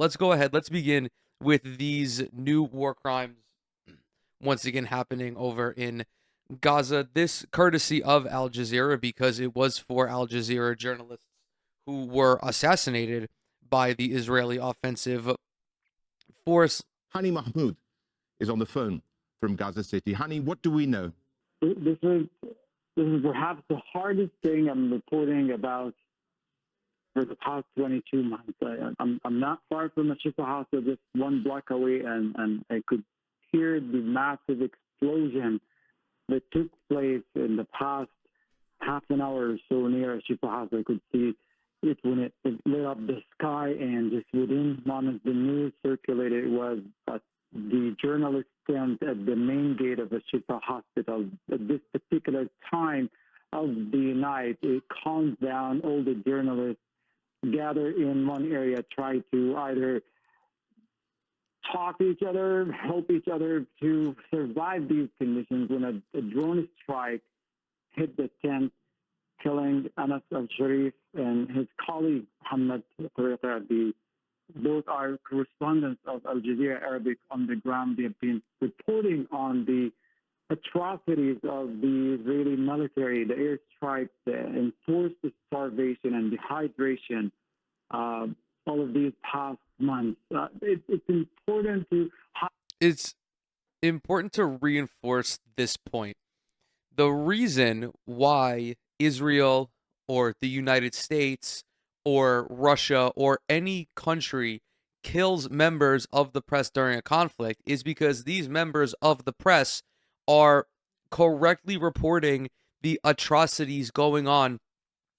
let's go ahead. Let's begin with these new war crimes once again happening over in Gaza. This courtesy of Al Jazeera because it was for Al Jazeera journalists who were assassinated by the Israeli offensive force. Hani Mahmoud is on the phone from Gaza City. Hani, what do we know? This is perhaps the hardest thing I'm reporting about for the past 22 months. I'm not far from the Shifa hospital, just one block away, and I could hear the massive explosion that took place in the past half an hour or so near Shifa hospital. I could see it when it lit up the sky, and just within moments, the news circulated. It was the journalist stand at the main gate of the Shifa hospital. At this particular time of the night, it calms down. All the journalists gather in one area, try to either talk to each other, help each other to survive these conditions. When a drone strike hit the tent, killing Anas al-Sharif and his colleague Muhammad Tariqa. Both are correspondents of Al Jazeera Arabic on the ground. They have been reporting on the atrocities of the Israeli military, the airstrikes, the enforced starvation and dehydration, all of these past months. It's important to. It's important to reinforce this point. The reason why Israel or the United States or Russia or any country kills members of the press during a conflict is because these members of the press are correctly reporting the atrocities going on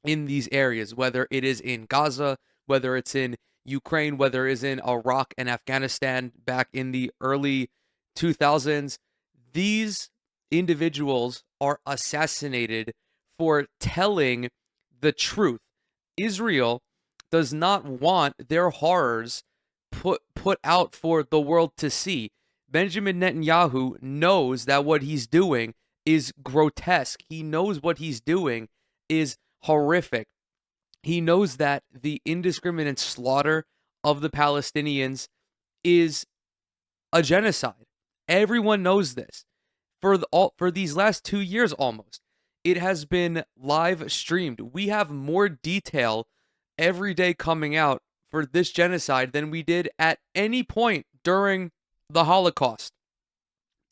in these areas, whether it is in Gaza, whether it's in Ukraine, whether it is in Iraq and Afghanistan back in the early 2000s. These individuals are assassinated for telling the truth. Israel does not want their horrors put out for the world to see. Benjamin Netanyahu knows that what he's doing is grotesque. He knows what he's doing is horrific. He knows that the indiscriminate slaughter of the Palestinians is a genocide. Everyone knows this. For these last 2 years almost, it has been live streamed. We have more detail every day coming out for this genocide than we did at any point during the Holocaust.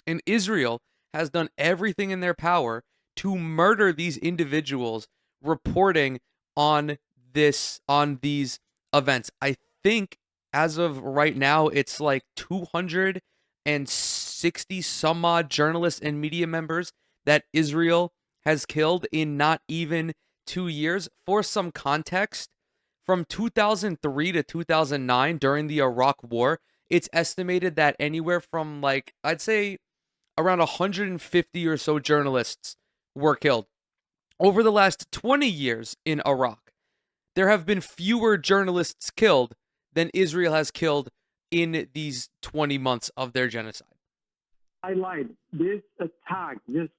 And Israel has done everything in their power to murder these individuals reporting on these events. I think as of right now it's like 260 some odd journalists and media members that Israel has killed in not even 2 years. For some context, from 2003 to 2009 during the Iraq War, it's estimated that anywhere from, like, I'd say around 150 or so journalists were killed. Over the last 20 years in Iraq, there have been fewer journalists killed than Israel has killed in these 20 months of their genocide. Highlight this attack just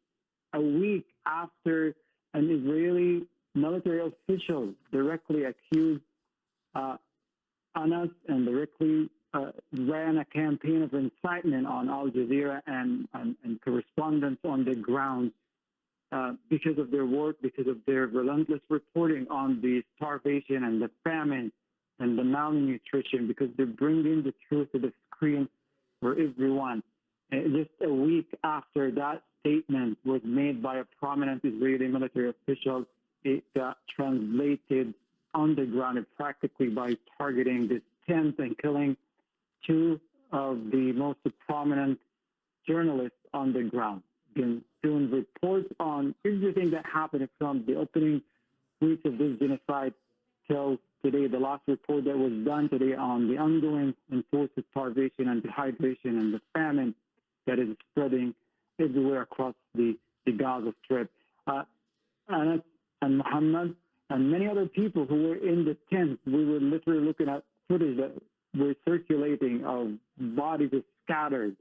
a week after an Israeli military official directly accused Anas and directly ran a campaign of incitement on Al Jazeera and correspondents on the ground because of their work, because of their relentless reporting on the starvation and the famine and the malnutrition, because they're bringing the truth to the screen for everyone. And just a week after that statement was made by a prominent Israeli military official, it got translated on the ground practically by targeting this tent and killing two of the most prominent journalists on the ground. Been doing reports on everything that happened from the opening weeks of this genocide till today. The last report that was done today on the ongoing enforced starvation and dehydration and the famine that is spreading everywhere across the Gaza Strip. And Muhammad and many other people who were in the tent, we were literally looking at footage that were circulating of bodies scattered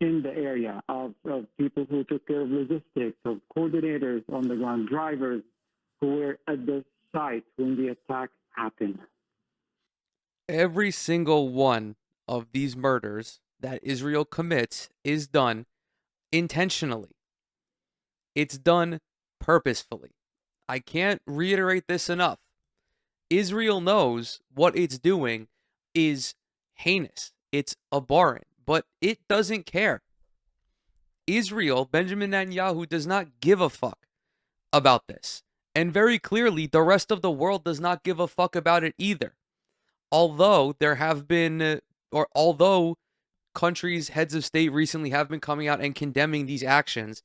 in the area, of people who took care of logistics, of coordinators on the ground, drivers who were at the site when the attack happened. Every single one of these murders that Israel commits is done intentionally. It's done purposefully. I can't reiterate this enough. Israel knows what it's doing is heinous. It's abhorrent, but it doesn't care. Israel, Benjamin Netanyahu, does not give a fuck about this. And very clearly, the rest of the world does not give a fuck about it either. Although there have been, or although countries' heads of state recently have been coming out and condemning these actions,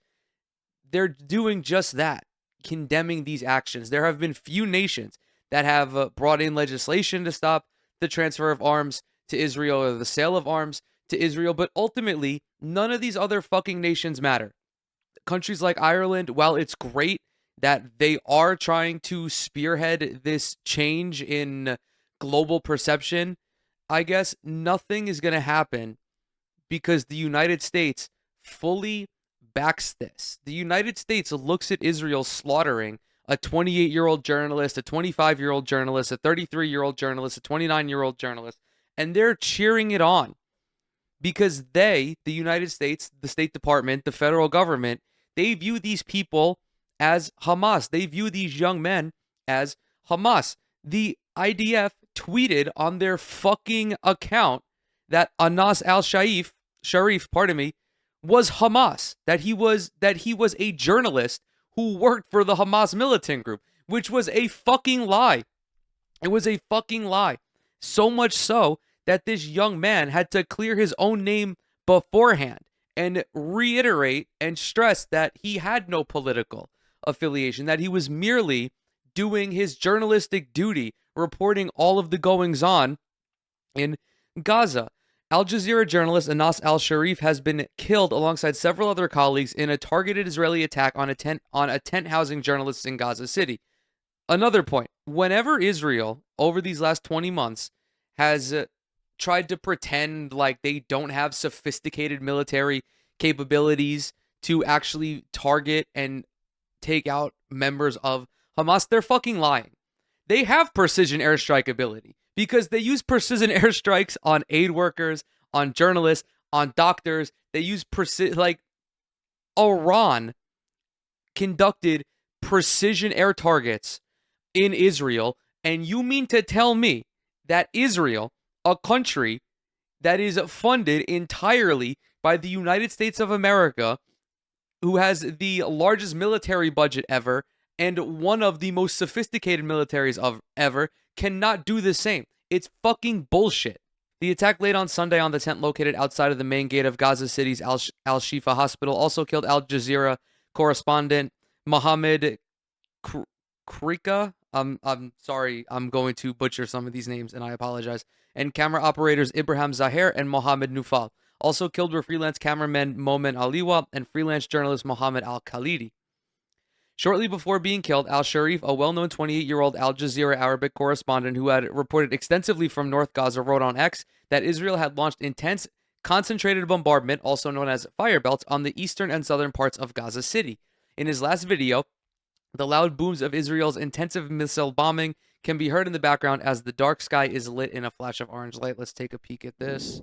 they're doing just that, condemning these actions. There have been few nations that have brought in legislation to stop the transfer of arms to Israel or the sale of arms to Israel, but ultimately, none of these other fucking nations matter. Countries like Ireland, while it's great that they are trying to spearhead this change in global perception, I guess nothing is going to happen because the United States fully backs this. The United States looks at Israel slaughtering a 28-year-old journalist, a 25-year-old journalist, a 33-year-old journalist, a 29-year-old journalist, and they're cheering it on because they, the United States, the State Department, the federal government, they view these people as Hamas. They view these young men as Hamas. The IDF tweeted on their fucking account that Anas al-Sharif, pardon me, was Hamas. That he was a journalist who worked for the Hamas militant group, which was a fucking lie. It was a fucking lie. So much so that this young man had to clear his own name beforehand and reiterate and stress that he had no political affiliation, that he was merely doing his journalistic duty, reporting all of the goings on in Gaza. Al Jazeera journalist Anas al-Sharif has been killed alongside several other colleagues in a targeted Israeli attack on a tent housing journalists in Gaza City. Another point, whenever Israel over these last 20 months has tried to pretend like they don't have sophisticated military capabilities to actually target and take out members of Hamas, they're fucking lying. They have precision airstrike ability because they use precision airstrikes on aid workers, on journalists, on doctors. They use like Iran conducted precision air targets in Israel, and you mean to tell me that Israel, a country that is funded entirely by the United States of America, who has the largest military budget ever and one of the most sophisticated militaries of ever, cannot do the same? It's fucking bullshit. The attack late on Sunday on the tent located outside of the main gate of Gaza City's Al-Shifa hospital also killed Al Jazeera correspondent Mohammed Krika. I'm sorry, I'm going to butcher some of these names, and I apologize. And camera operators Ibrahim Zahir and Mohammed Nufal. Also killed were freelance cameraman Momen Aliwa and freelance journalist Mohammed Al-Khalidi. Shortly before being killed, al-Sharif, a well-known 28-year-old Al Jazeera Arabic correspondent who had reported extensively from North Gaza, wrote on X that Israel had launched intense, concentrated bombardment, also known as fire belts, on the eastern and southern parts of Gaza City. In his last video, the loud booms of Israel's intensive missile bombing can be heard in the background as the dark sky is lit in a flash of orange light. Let's take a peek at this.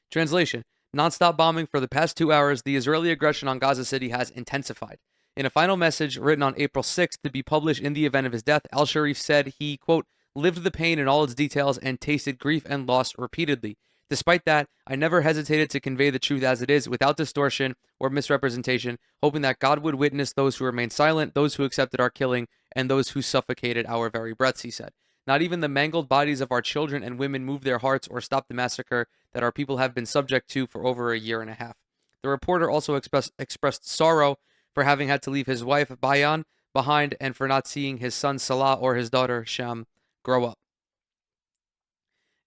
Translation: nonstop bombing for the past 2 hours, the Israeli aggression on Gaza City has intensified. In a final message written on April 6th to be published in the event of his death, al-Sharif said he, quote, lived the pain in all its details and tasted grief and loss repeatedly. Despite that, I never hesitated to convey the truth as it is, without distortion or misrepresentation, hoping that God would witness those who remained silent, those who accepted our killing, and those who suffocated our very breaths, he said. Not even the mangled bodies of our children and women moved their hearts or stopped the massacre that our people have been subject to for over a year and a half. The reporter also expressed sorrow for having had to leave his wife, Bayan, behind and for not seeing his son, Salah, or his daughter, Sham, grow up.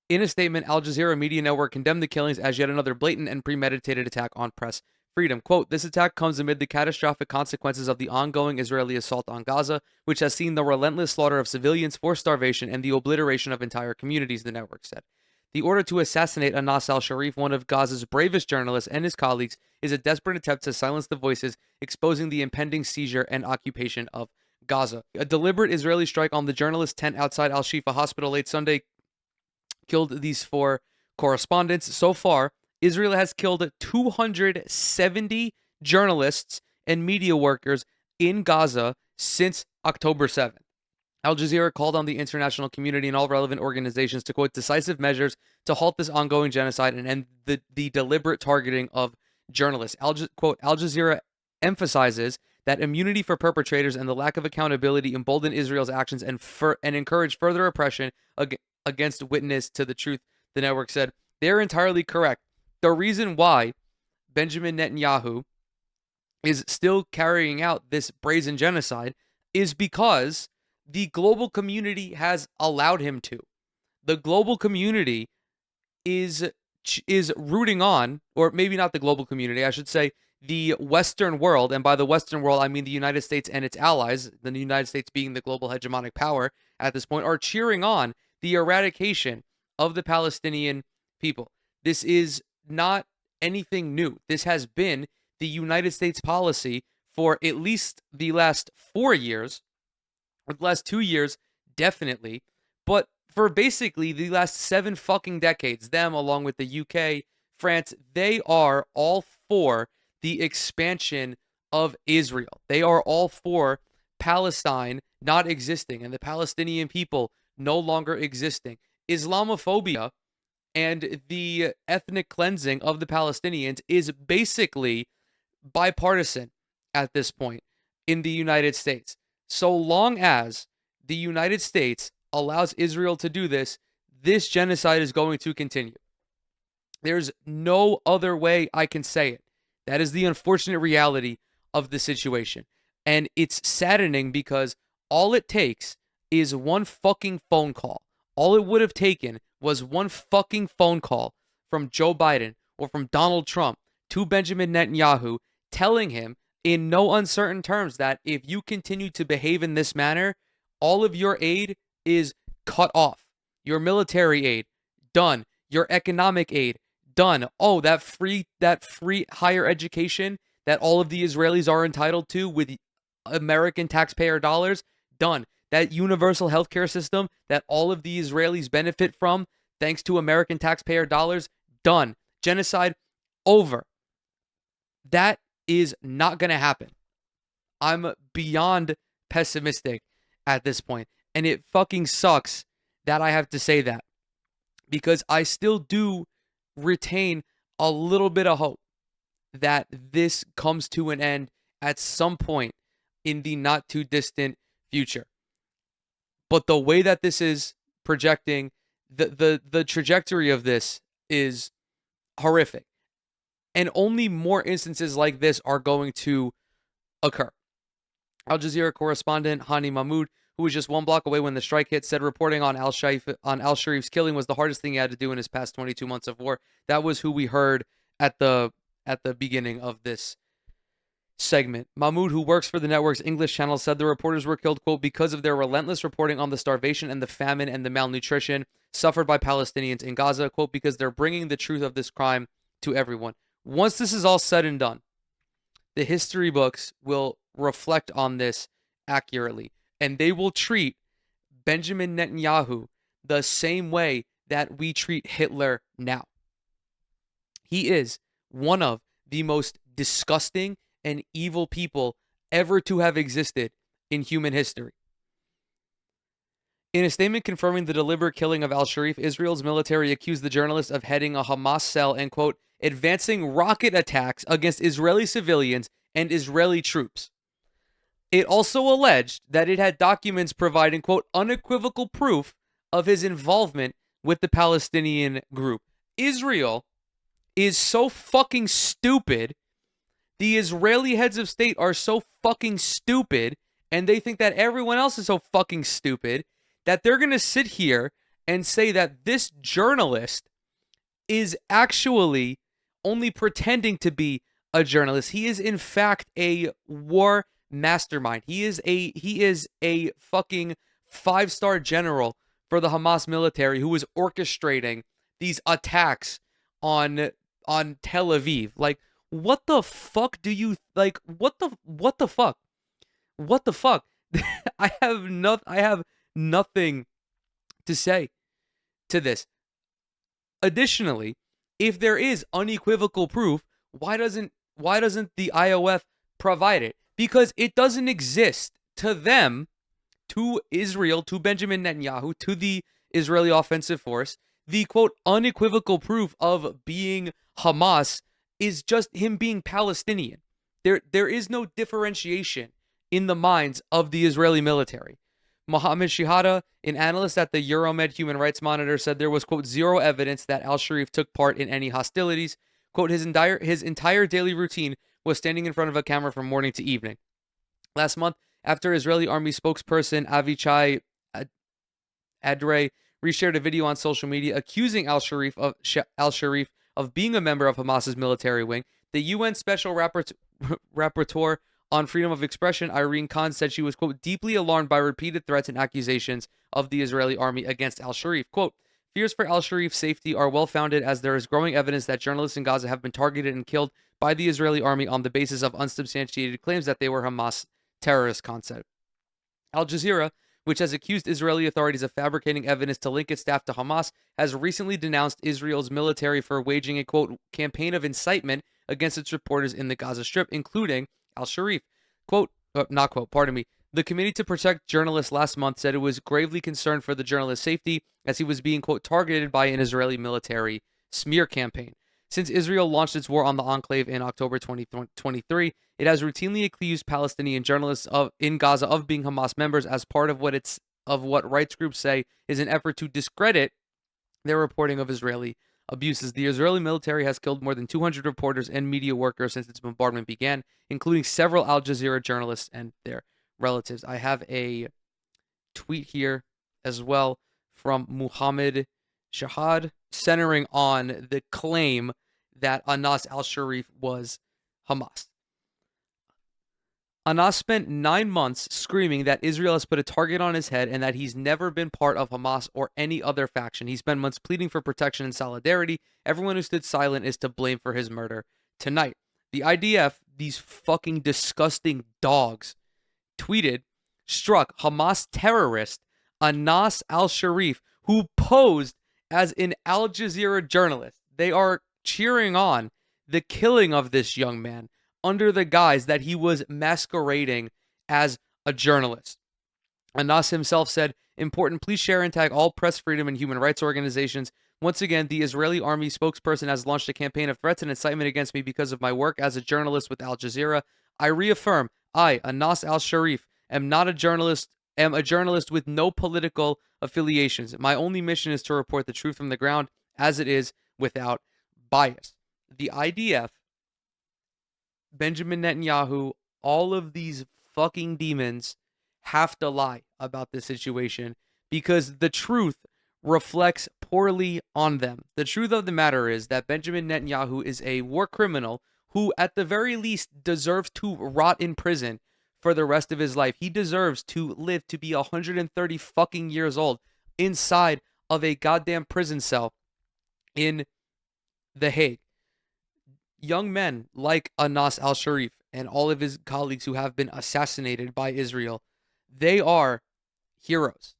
In a statement, Al Jazeera Media Network condemned the killings as yet another blatant and premeditated attack on press freedom. Quote, this attack comes amid the catastrophic consequences of the ongoing Israeli assault on Gaza, which has seen the relentless slaughter of civilians, forced starvation, and the obliteration of entire communities, the network said. The order to assassinate Anas al-Sharif, one of Gaza's bravest journalists, and his colleagues, is a desperate attempt to silence the voices exposing the impending seizure and occupation of Gaza. A deliberate Israeli strike on the journalist tent outside al-Shifa Hospital late Sunday killed these 4 correspondents. So far, Israel has killed 270 journalists and media workers in Gaza since October 7th. Al Jazeera called on the international community and all relevant organizations to, quote, decisive measures to halt this ongoing genocide and end the deliberate targeting of journalists. Quote, Al Jazeera emphasizes that immunity for perpetrators and the lack of accountability embolden Israel's actions and encourage further oppression against witness to the truth, the network said. They're entirely correct. The reason why Benjamin Netanyahu is still carrying out this brazen genocide is because the global community has allowed him to. The global community is rooting on, or maybe not the global community, I should say the Western world, and by the Western world, I mean the United States and its allies, the United States being the global hegemonic power at this point, are cheering on the eradication of the Palestinian people. This is not anything new. This has been the United States policy for at least the last 4 years, or the last 2 years, definitely, but for basically the last 7 fucking decades. Them, along with the UK, France, they are all for the expansion of Israel. They are all for Palestine not existing and the Palestinian people no longer existing. Islamophobia and the ethnic cleansing of the Palestinians is basically bipartisan at this point in the United States. So long as the United States allows Israel to do this, this genocide is going to continue. There's no other way I can say it. That is the unfortunate reality of the situation. And it's saddening because all it takes is one fucking phone call. All it would have taken was one fucking phone call from Joe Biden or from Donald Trump to Benjamin Netanyahu telling him in no uncertain terms that if you continue to behave in this manner, all of your aid is cut off. Your military aid, done. Your economic aid, done. Oh, that free higher education that all of the Israelis are entitled to with American taxpayer dollars, done. That universal healthcare system that all of the Israelis benefit from thanks to American taxpayer dollars, done. Genocide over. That is not going to happen. I'm beyond pessimistic at this point. And it fucking sucks that I have to say that, because I still do retain a little bit of hope that this comes to an end at some point in the not too distant future. But the way that this is projecting, the trajectory of this is horrific. And only more instances like this are going to occur. Al Jazeera correspondent Hani Mahmoud, who was just 1 block away when the strike hit, said reporting on al-Sharif's killing was the hardest thing he had to do in his past 22 months of war. That was who we heard at the beginning of this segment. Mahmoud, who works for the network's English channel, said the reporters were killed, quote, because of their relentless reporting on the starvation and the famine and the malnutrition suffered by Palestinians in Gaza, quote, because they're bringing the truth of this crime to everyone. Once this is all said and done, the history books will reflect on this accurately, and they will treat Benjamin Netanyahu the same way that we treat Hitler now. He is one of the most disgusting and evil people ever to have existed in human history. In a statement confirming the deliberate killing of al-Sharif, Israel's military accused the journalist of heading a Hamas cell and, quote, advancing rocket attacks against Israeli civilians and Israeli troops. It also alleged that it had documents providing, quote, unequivocal proof of his involvement with the Palestinian group. Israel is so fucking stupid. The Israeli heads of state are so fucking stupid, and they think that everyone else is so fucking stupid that they're going to sit here and say that this journalist is actually only pretending to be a journalist. He is in fact a war mastermind. He is a fucking 5-star general for the Hamas military who is orchestrating these attacks on Tel Aviv. Like, what the fuck do you like? What the fuck? What the fuck? I have nothing to say to this. Additionally, if there is unequivocal proof, why doesn't the IOF provide it? Because it doesn't exist to them, to Israel, to Benjamin Netanyahu, to the Israeli offensive force. The quote unequivocal proof of being Hamas is just him being Palestinian. There is no differentiation in the minds of the Israeli military. Mohammed Shihada, an analyst at the Euromed Human Rights Monitor, said there was, quote, zero evidence that al-Sharif took part in any hostilities. Quote, his entire daily routine was standing in front of a camera from morning to evening. Last month, after Israeli army spokesperson Avichai Adre reshared a video on social media accusing al-Sharif of being a member of Hamas's military wing, the UN Special Rapporteur on freedom of expression, Irene Khan, said she was, quote, deeply alarmed by repeated threats and accusations of the Israeli army against al-Sharif. Quote, fears for al-Sharif's safety are well-founded as there is growing evidence that journalists in Gaza have been targeted and killed by the Israeli army on the basis of unsubstantiated claims that they were Hamas terrorist concept. Al Jazeera, which has accused Israeli authorities of fabricating evidence to link its staff to Hamas, has recently denounced Israel's military for waging a, quote, campaign of incitement against its reporters in the Gaza Strip, including al-Sharif. Quote, not quote, pardon me. The Committee to Protect Journalists last month said it was gravely concerned for the journalist's safety as he was being, quote, targeted by an Israeli military smear campaign. Since Israel launched its war on the enclave in October 2023, it has routinely accused Palestinian journalists in Gaza of being Hamas members as part of what rights groups say is an effort to discredit their reporting of Israeli abuses. The Israeli military has killed more than 200 reporters and media workers since its bombardment began, including several Al Jazeera journalists and their relatives. I have a tweet here as well from Muhammad Shahad centering on the claim that Anas al-Sharif was Hamas. Anas spent 9 months screaming that Israel has put a target on his head and that he's never been part of Hamas or any other faction. He spent months pleading for protection and solidarity. Everyone who stood silent is to blame for his murder tonight. The IDF, these fucking disgusting dogs, struck Hamas terrorist Anas al-Sharif, who posed as an Al Jazeera journalist. They are cheering on the killing of this young man under the guise that he was masquerading as a journalist. Anas himself said, important, please share and tag all press freedom and human rights organizations. Once again, the Israeli army spokesperson has launched a campaign of threats and incitement against me because of my work as a journalist with Al Jazeera. I reaffirm, I, Anas al-Sharif, am a journalist with no political affiliations. My only mission is to report the truth from the ground as it is without bias. The IDF, Benjamin Netanyahu, all of these fucking demons have to lie about this situation because the truth reflects poorly on them. The truth of the matter is that Benjamin Netanyahu is a war criminal who at the very least deserves to rot in prison for the rest of his life. He deserves to live to be 130 fucking years old inside of a goddamn prison cell in The Hague. Young men like Anas al-Sharif and all of his colleagues who have been assassinated by Israel, they are heroes.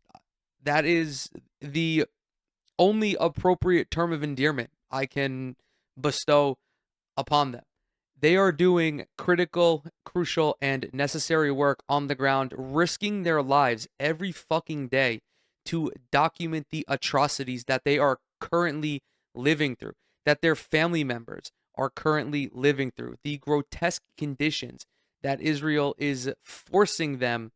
That is the only appropriate term of endearment I can bestow upon them. They are doing critical, crucial, and necessary work on the ground, risking their lives every fucking day to document the atrocities that they are currently living through, that their family members are currently living through, the grotesque conditions that Israel is forcing them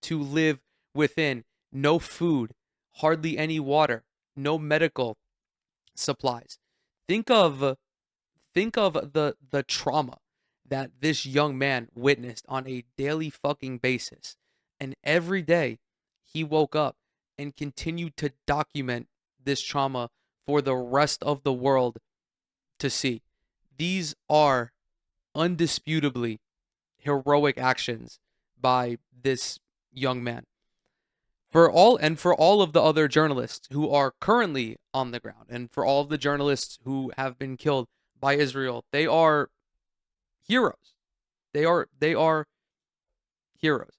to live within. No food, hardly any water, no medical supplies. Think of the trauma that this young man witnessed on a daily fucking basis. And every day he woke up and continued to document this trauma for the rest of the world to see. These are undisputably heroic actions by this young man. For all of the other journalists who are currently on the ground, and for all of the journalists who have been killed by Israel, they are heroes. They are heroes.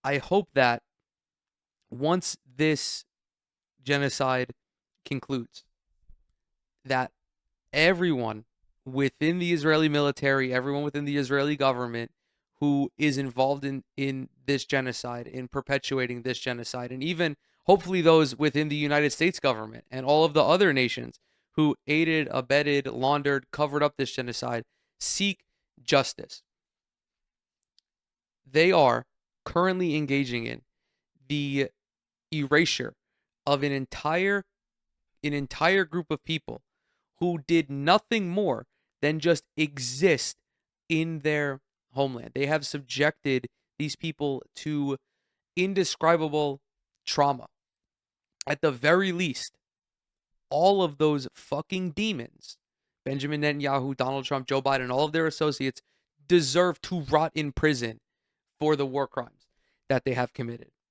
I hope that once this genocide concludes, that everyone within the Israeli military, everyone within the Israeli government who is involved in this genocide, in perpetuating this genocide, and even hopefully those within the United States government and all of the other nations who aided, abetted, laundered, covered up this genocide, seek justice. They are currently engaging in the erasure of an entire group of people who did nothing more than just exist in their homeland. They have subjected these people to indescribable trauma. At the very least, all of those fucking demons, Benjamin Netanyahu, Donald Trump, Joe Biden, all of their associates, deserve to rot in prison for the war crimes that they have committed.